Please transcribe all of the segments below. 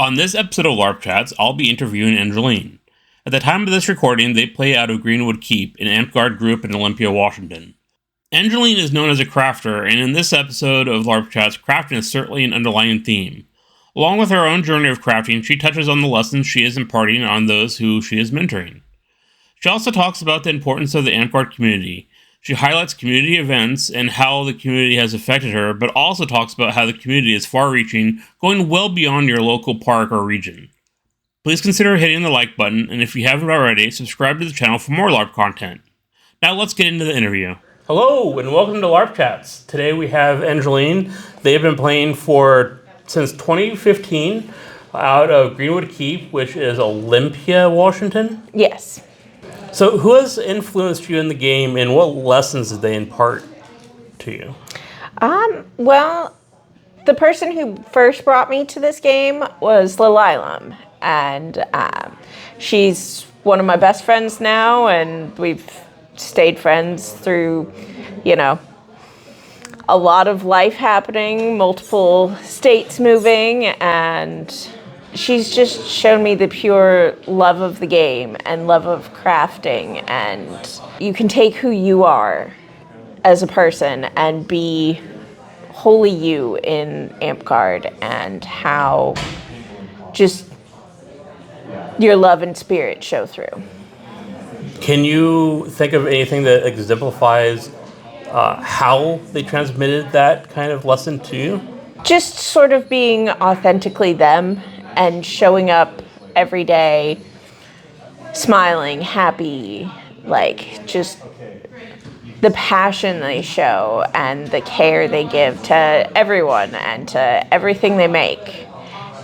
On this episode of LARP Chats, I'll be interviewing Angelline. At the time of this recording, they play out of Greenwood Keep, an Amtgard group in Olympia, Washington. Angelline is known as a crafter, and in this episode of LARP Chats, crafting is certainly an underlying theme. Along with her own journey of crafting, she touches on the lessons she is imparting on those who she is mentoring. She also talks about the importance of the Amtgard community. She highlights community events and how the community has affected her, but also talks about how the community is far-reaching, going well beyond your local park or region. Please consider hitting the like button, and if you haven't already, subscribe to the channel for more LARP content. Now let's get into the interview. Hello, and welcome to LARP Chats. Today we have Angelline. They've been playing since 2015 out of Greenwood Keep, which is Olympia, Washington. Yes. So who has influenced you in the game, and what lessons did they impart to you? Well, the person who first brought me to this game was Lil Ilum, and she's one of my best friends now, and we've stayed friends through, a lot of life happening, multiple states moving, and she's just shown me the pure love of the game and love of crafting, and you can take who you are as a person and be wholly you in Amtgard, and how just your love and spirit show through. Can you think of anything that exemplifies how they transmitted that kind of lesson to you? Just sort of being authentically them and showing up every day, smiling, happy, just the passion they show and the care they give to everyone and to everything they make.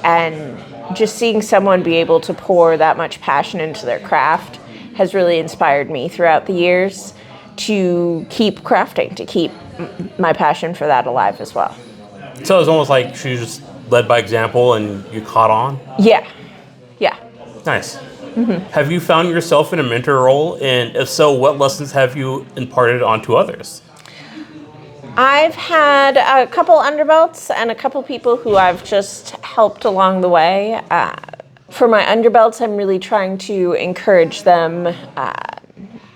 And just seeing someone be able to pour that much passion into their craft has really inspired me throughout the years to keep crafting, to keep my passion for that alive as well. So it's almost like she just led by example and you caught on? Yeah. Nice. Mm-hmm. Have you found yourself in a mentor role? And if so, what lessons have you imparted onto others? I've had a couple underbelts and a couple people who I've just helped along the way. For my underbelts, I'm really trying to encourage them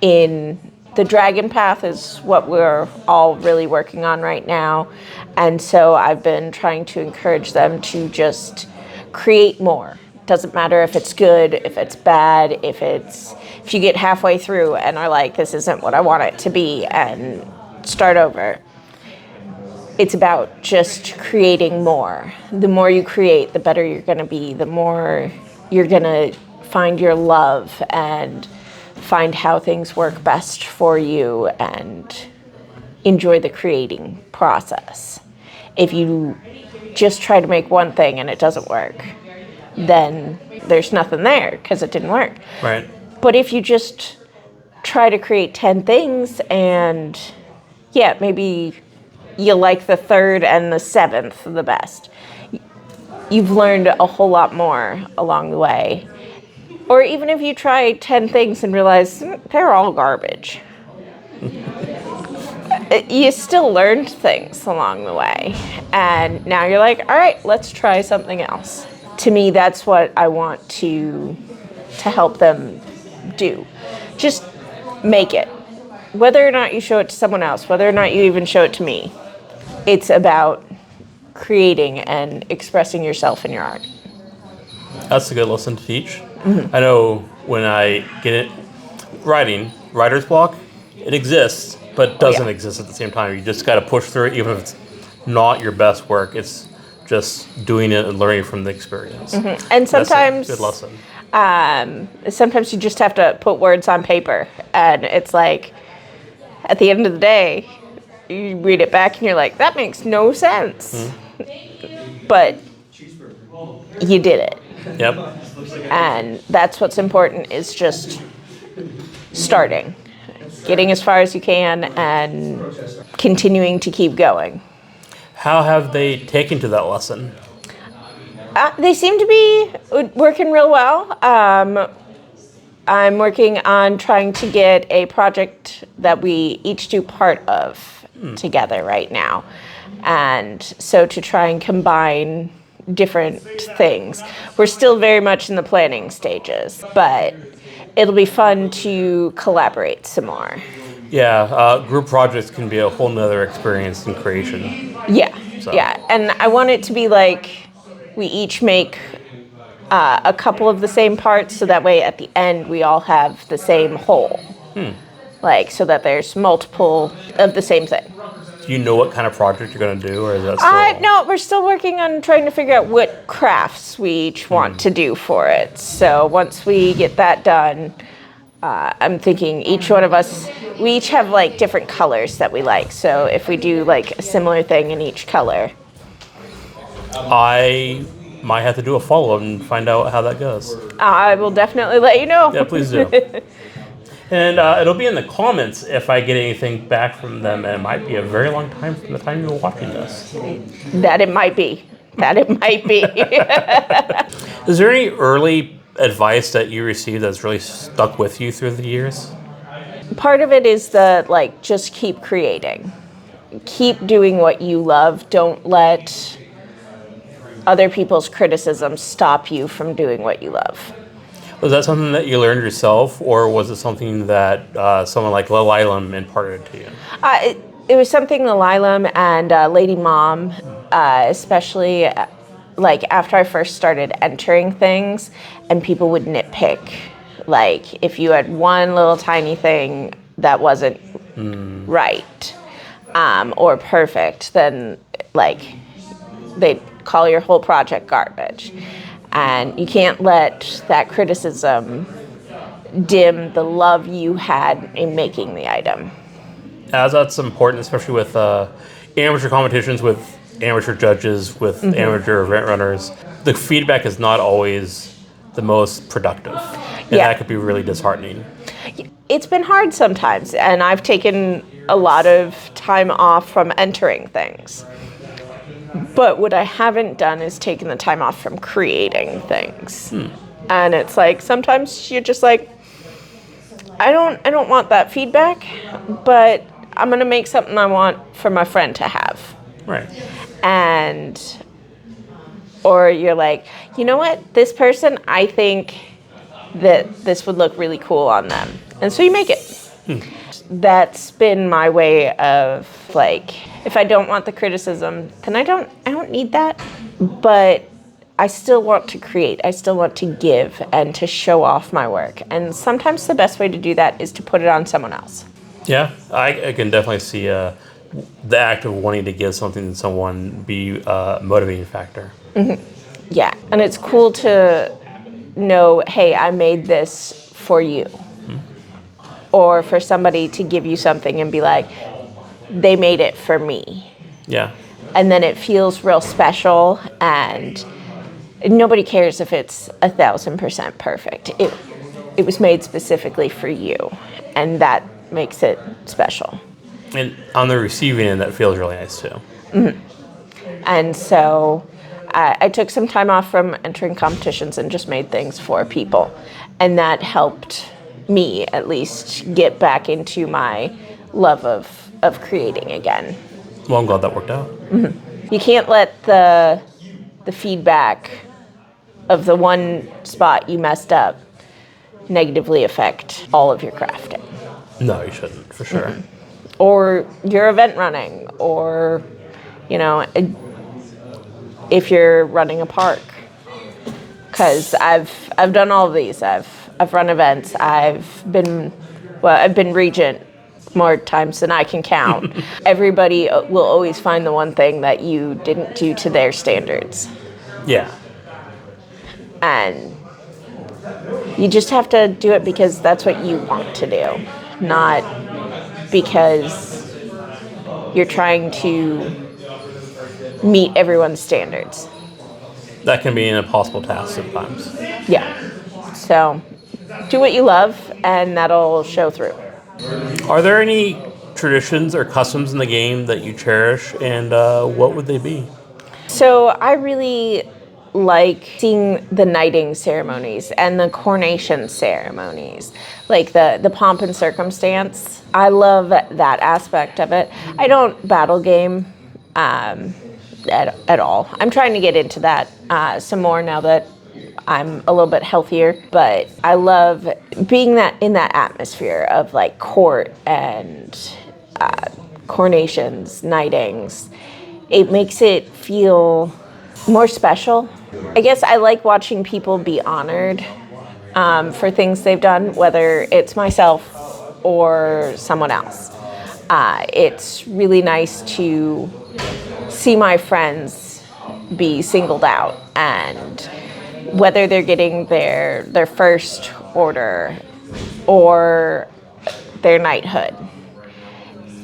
in the dragon path is what we're all really working on right now. And so I've been trying to encourage them to just create more. Doesn't matter if it's good, if it's bad, if you get halfway through and are like, this isn't what I want it to be, and start over. It's about just creating more. The more you create, the better you're gonna be, the more you're gonna find your love and find how things work best for you and enjoy the creating process. If you just try to make one thing and it doesn't work, then there's nothing there because it didn't work. Right. But if you just try to create 10 things and maybe you like the third and the seventh the best, you've learned a whole lot more along the way. Or even if you try 10 things and realize they're all garbage, you still learned things along the way. And now you're like, all right, let's try something else. To me, that's what I want to help them do. Just make it. Whether or not you show it to someone else, whether or not you even show it to me, it's about creating and expressing yourself in your art. That's a good lesson to teach. Mm-hmm. I know when I get it, writer's block, it exists, but doesn't exist at the same time. You just got to push through it, even if it's not your best work. It's just doing it and learning from the experience. Mm-hmm. And sometimes, that's a good lesson. Sometimes you just have to put words on paper, and it's like, at the end of the day, you read it back and you're like, that makes no sense. Mm-hmm. But you did it. Yep. And that's what's important, is just starting, getting as far as you can and continuing to keep going. How have they taken to that lesson? They seem to be working real well. I'm working on trying to get a project that we each do part of together right now. And so to try and combine different things. We're still very much in the planning stages, but it'll be fun to collaborate some more. Yeah, group projects can be a whole nother experience in creation. Yeah, yeah. And I want it to be like we each make a couple of the same parts, so that way at the end we all have the same whole. Like, so that there's multiple of the same thing. Do you know what kind of project you're going to do, or is that still... No, we're still working on trying to figure out what crafts we each want to do for it. So once we get that done, I'm thinking each one of us, we each have like different colors that we like. So if we do like a similar thing in each color. I might have to do a follow-up and find out how that goes. I will definitely let you know. Yeah, please do. And it'll be in the comments if I get anything back from them, and it might be a very long time from the time you were watching this. That it might be. Is there any early advice that you received that's really stuck with you through the years? Part of it is just keep creating. Keep doing what you love. Don't let other people's criticism stop you from doing what you love. Was that something that you learned yourself, or was it something that someone like Lilam imparted to you? It was something Lilam and Lady Mom, especially like after I first started entering things, and people would nitpick. Like if you had one little tiny thing that wasn't right or perfect, then like they'd call your whole project garbage. And you can't let that criticism dim the love you had in making the item. As that's important, especially with amateur competitions, with amateur judges, with amateur event runners. The feedback is not always the most productive. And that could be really disheartening. It's been hard sometimes, and I've taken a lot of time off from entering things. But what I haven't done is taken the time off from creating things. And it's like sometimes you're just like, I don't want that feedback, but I'm gonna make something I want for my friend to have. Right. Or you're like, you know what, this person, I think that this would look really cool on them. And so you make it. That's been my way of like, if I don't want the criticism, then I don't need that. But I still want to create. I still want to give and to show off my work. And sometimes the best way to do that is to put it on someone else. Yeah, I can definitely see the act of wanting to give something to someone be a motivating factor. Yeah, and it's cool to know, hey, I made this for you. Or for somebody to give you something and be like, they made it for me. Yeah. And then it feels real special, and nobody cares if it's 1,000% perfect. It was made specifically for you, and that makes it special. And on the receiving end, that feels really nice too. And so I took some time off from entering competitions and just made things for people. And that helped me at least get back into my love of creating again. Well, I'm glad that worked out. You can't let the feedback of the one spot you messed up negatively affect all of your crafting. No, you shouldn't, for sure. Or your event running, or, if you're running a park. Because I've done all of these. I've run events. I've been regent more times than I can count. Everybody will always find the one thing that you didn't do to their standards. Yeah. And you just have to do it because that's what you want to do, not because you're trying to meet everyone's standards. That can be an impossible task sometimes. Yeah. So do what you love, and that'll show through. Are there any traditions or customs in the game that you cherish, and what would they be? So I really like seeing the knighting ceremonies and the coronation ceremonies, like the pomp and circumstance. I love that aspect of it. I don't battle game. at all. I'm trying to get into that some more now that I'm a little bit healthier, but I love being in that atmosphere of like court and coronations, knightings. It makes it feel more special. I guess I like watching people be honored for things they've done, whether it's myself or someone else. It's really nice to see my friends be singled out, and whether they're getting their first order or their knighthood.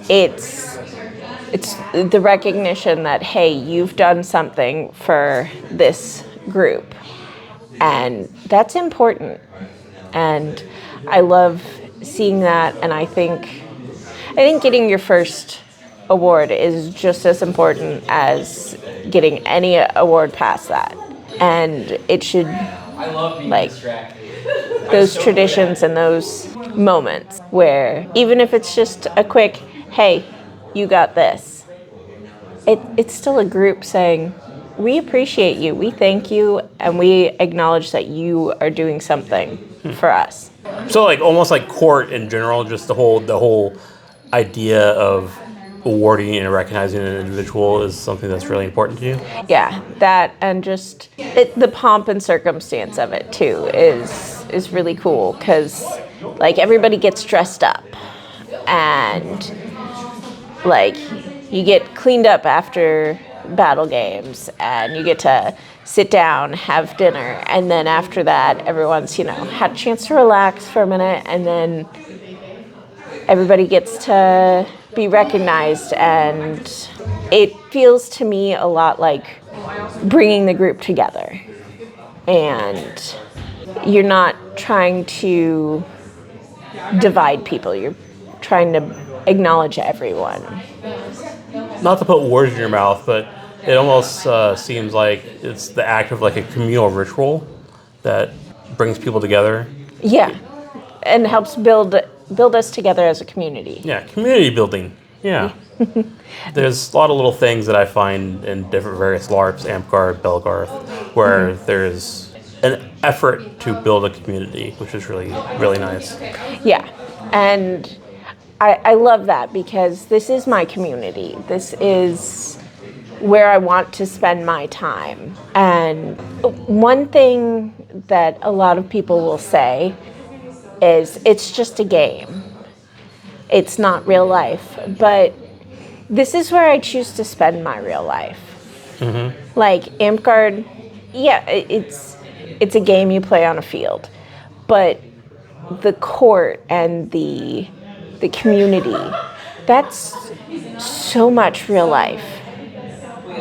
It's the recognition that, hey, you've done something for this group, and that's important. And I love seeing that, and I think getting your first award is just as important as getting any award past that. And it should, like, those traditions and those moments where even if it's just a quick, hey, you got this, it's still a group saying, we appreciate you, we thank you, and we acknowledge that you are doing something for us. So like almost like court in general, just the whole idea of awarding and recognizing an individual is something that's really important to you? Yeah, that, and just the pomp and circumstance of it too is really cool, because like everybody gets dressed up and like you get cleaned up after battle games and you get to sit down, have dinner, and then after that everyone's had a chance to relax for a minute, and then everybody gets to be recognized, and it feels to me a lot like bringing the group together. And you're not trying to divide people, you're trying to acknowledge everyone. Not to put words in your mouth, but it almost seems like it's the act of like a communal ritual that brings people together. Yeah, and helps build us together as a community. Yeah, community building. Yeah. There's a lot of little things that I find in different various LARPs, Amtgard, Belgarth, where there's an effort to build a community, which is really, really nice. Yeah, and I love that, because this is my community. This is where I want to spend my time. And one thing that a lot of people will say is it's just a game. It's not real life. But this is where I choose to spend my real life. Mm-hmm. Like Amtgard, yeah, it's a game you play on a field. But the court and the community, that's so much real life.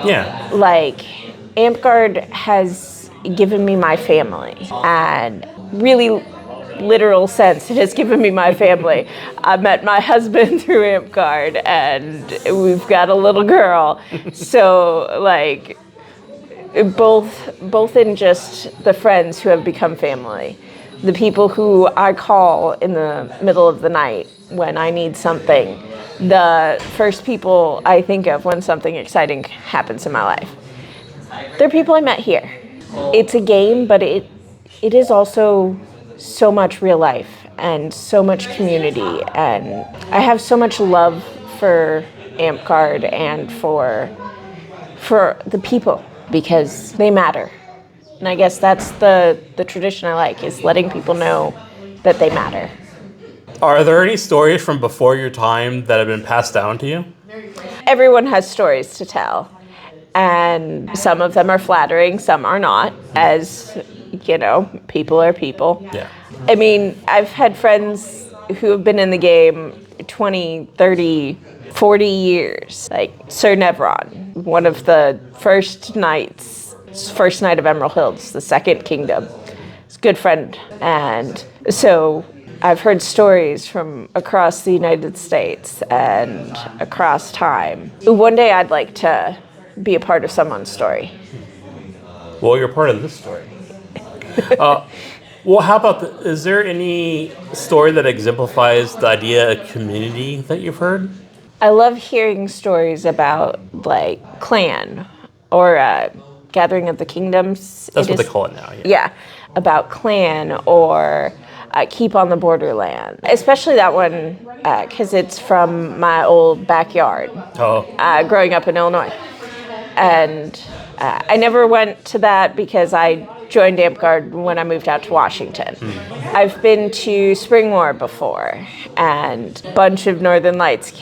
Yeah. Like, Amtgard has given me my family, and really literal sense, it has given me my family. I met my husband through Amtgard, and we've got a little girl. So, like, both in just the friends who have become family, the people who I call in the middle of the night when I need something, the first people I think of when something exciting happens in my life. They're people I met here. It's a game, but it is also so much real life and so much community, and I have so much love for Amtgard and for the people, because they matter. And I guess that's the tradition I like, is letting people know that they matter. Are there any stories from before your time that have been passed down to you? Everyone has stories to tell, and some of them are flattering, some are not, as, people are people. Yeah. I mean, I've had friends who have been in the game 20, 30, 40 years, like Sir Nevron, one of the first night of Emerald Hills, the Second Kingdom. He's a good friend, and so I've heard stories from across the United States and across time. One day I'd like to be a part of someone's story. Well, you're part of this story. Well, how about, is there any story that exemplifies the idea of community that you've heard? I love hearing stories about, like, clan or Gathering of the Kingdoms. That's what they call it now. Yeah, about clan or Keep on the Borderland. Especially that one because it's from my old backyard. Growing up in Illinois. And I never went to that because I joined Amtgard when I moved out to Washington. I've been to Spring War before, and a bunch of Northern Lights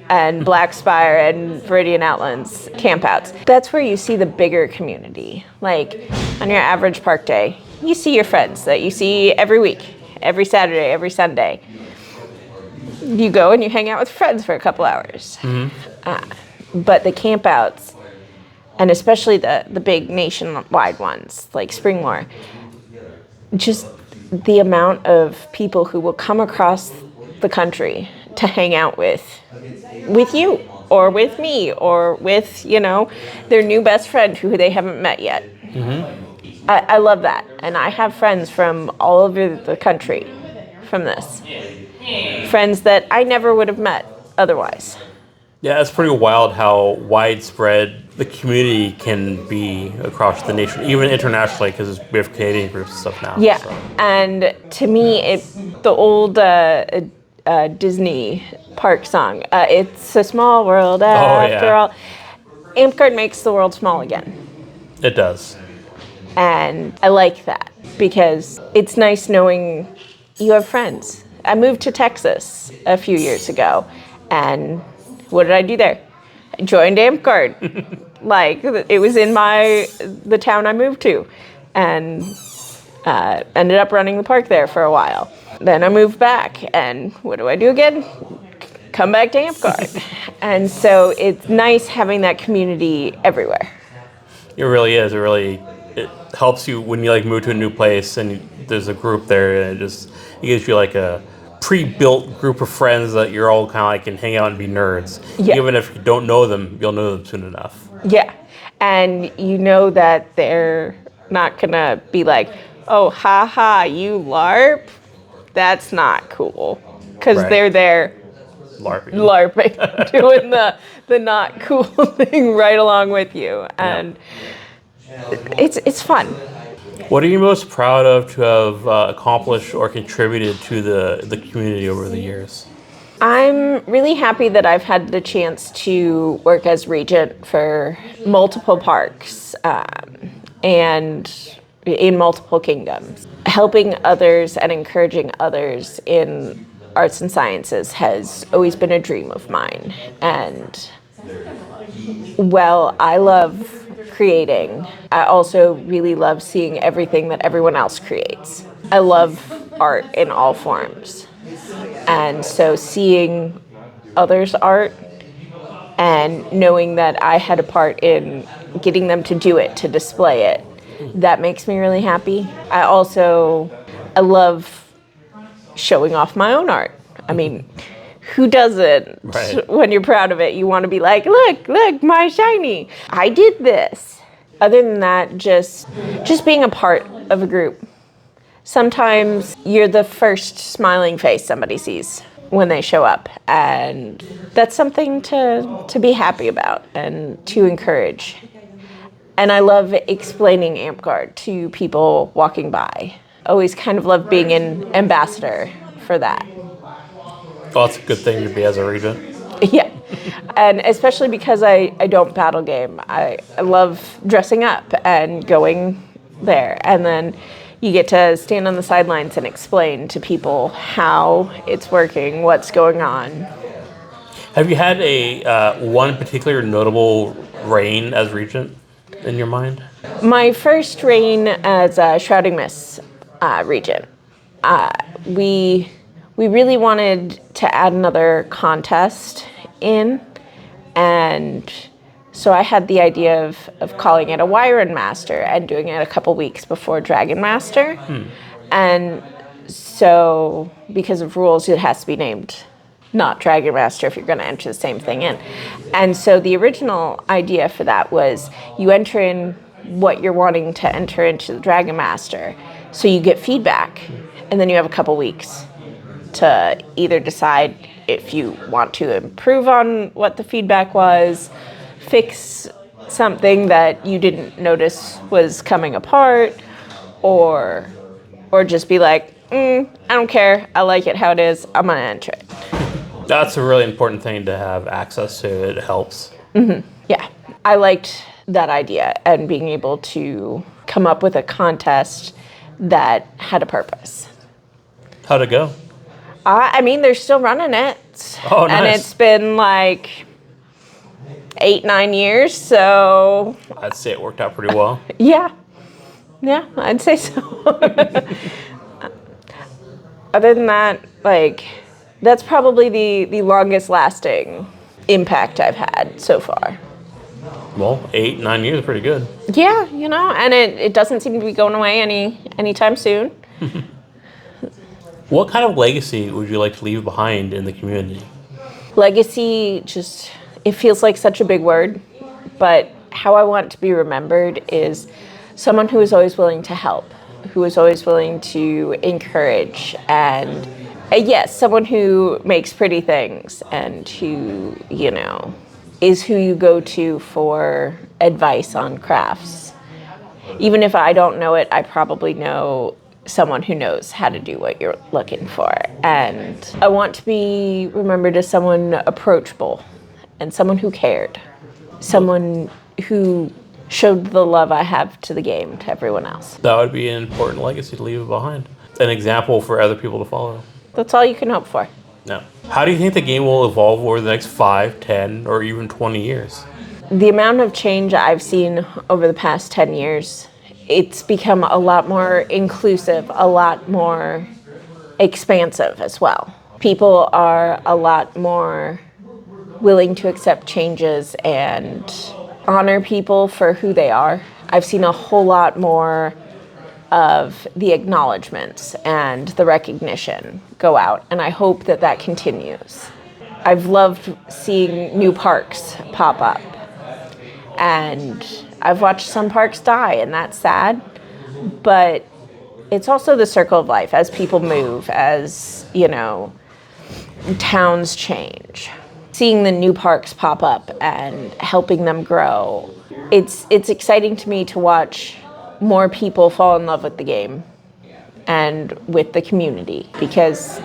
and Black Spire and Viridian Outlands campouts. That's where you see the bigger community. Like on your average park day, you see your friends that you see every week, every Saturday, every Sunday. You go and you hang out with friends for a couple hours. But the campouts, and especially the big nationwide ones like Spring War, just the amount of people who will come across the country to hang out with you or with me or with, their new best friend who they haven't met yet. I love that. And I have friends from all over the country from this. Friends that I never would have met otherwise. Yeah, it's pretty wild how widespread the community can be across the nation, even internationally, because we have Canadian groups and stuff now. Yeah, so. And to me, the old Disney park song, it's a small world after all. Amtgard makes the world small again. It does. And I like that because it's nice knowing you have friends. I moved to Texas a few years ago, and what did I do there? I joined Amtgard. It was in the town I moved to, and ended up running the park there for a while. Then I moved back, and what do I do again? Come back to Amtgard. And so it's nice having that community everywhere. It really is. It helps you when you move to a new place and there's a group there, and it gives you a pre-built group of friends that you're all kind of can hang out and be nerds. Yeah. Even if you don't know them, you'll know them soon enough. Yeah, and you know that they're not gonna be like, oh, haha, you LARP? That's not cool. Because they're there LARPing, doing the not cool thing right along with you. And it's fun. What are you most proud of to have accomplished or contributed to the community over the years? I'm really happy that I've had the chance to work as regent for multiple parks and in multiple kingdoms. Helping others and encouraging others in arts and sciences has always been a dream of mine. And while I love creating, I also really love seeing everything that everyone else creates. I love art in all forms. And so seeing others' art and knowing that I had a part in getting them to do it, to display it, that makes me really happy. I love showing off my own art. I mean, who doesn't? Right. When you're proud of it, you want to be like, look, my shiny. I did this. Other than that, just being a part of a group. Sometimes you're the first smiling face somebody sees when they show up, and that's something to be happy about and to encourage. And I love explaining Amtgard to people walking by. Always kind of love being an ambassador for that. Well, that's a good thing to be as a regent. Yeah, and especially because I don't battle game. I love dressing up and going there, and then you get to stand on the sidelines and explain to people how it's working, what's going on. Have you had a one particular notable reign as regent in your mind? My first reign as a Shrouding Mist regent, we really wanted to add another contest in, and so I had the idea of calling it a Wyron Master and doing it a couple weeks before Dragon Master. And so because of rules, it has to be named not Dragon Master if you're going to enter the same thing in. And so the original idea for that was you enter in what you're wanting to enter into the Dragon Master, so you get feedback, and then you have a couple weeks to either decide if you want to improve on what the feedback was, fix something that you didn't notice was coming apart, or just be like, I don't care, I like it how it is, I'm gonna enter it. That's a really important thing to have access to. It helps. Yeah, I liked that idea and being able to come up with a contest that had a purpose. How'd it go? I mean, they're still running it. Oh, nice. And it's been like 8-9 years, so I'd say it worked out pretty well. yeah, I'd say so. Other than that, like, that's probably the longest lasting impact I've had so far. Well, 8-9 years is pretty good. Yeah, and it doesn't seem to be going away anytime soon. What kind of legacy would you like to leave behind in the community? Legacy, just, it feels like such a big word, but how I want to be remembered is someone who is always willing to help, who is always willing to encourage, and yes, someone who makes pretty things and who, is who you go to for advice on crafts. Even if I don't know it, I probably know someone who knows how to do what you're looking for. And I want to be remembered as someone approachable and someone who cared, someone who showed the love I have to the game to everyone else. That would be an important legacy to leave behind. An example for other people to follow. That's all you can hope for. No. How do you think the game will evolve over the next 5, 10, or even 20 years? The amount of change I've seen over the past 10 years, it's become a lot more inclusive, a lot more expansive as well. People are a lot more willing to accept changes and honor people for who they are. I've seen a whole lot more of the acknowledgments and the recognition go out, and I hope that that continues. I've loved seeing new parks pop up, and I've watched some parks die, and that's sad, but it's also the circle of life as people move, as, towns change. Seeing the new parks pop up and helping them grow, it's exciting to me to watch more people fall in love with the game and with the community, because,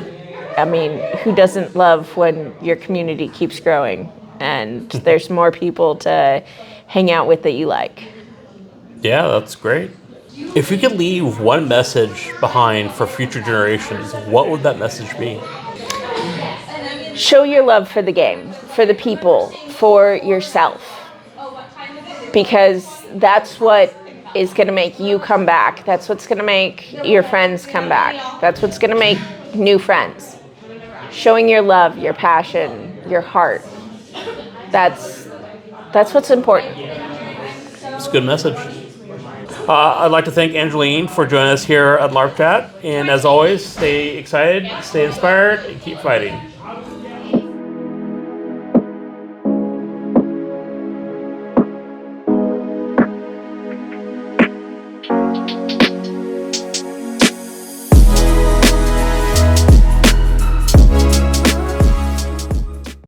who doesn't love when your community keeps growing and there's more people to hang out with that you like? Yeah, that's great. If you could leave one message behind for future generations, what would that message be? Show your love for the game, for the people, for yourself, because that's what is going to make you come back. That's what's going to make your friends come back. That's what's going to make new friends. Showing your love, your passion, your heart. That's what's important. It's a good message. I'd like to thank Angelline for joining us here at LARP Chat. And as always, stay excited, stay inspired, and keep fighting.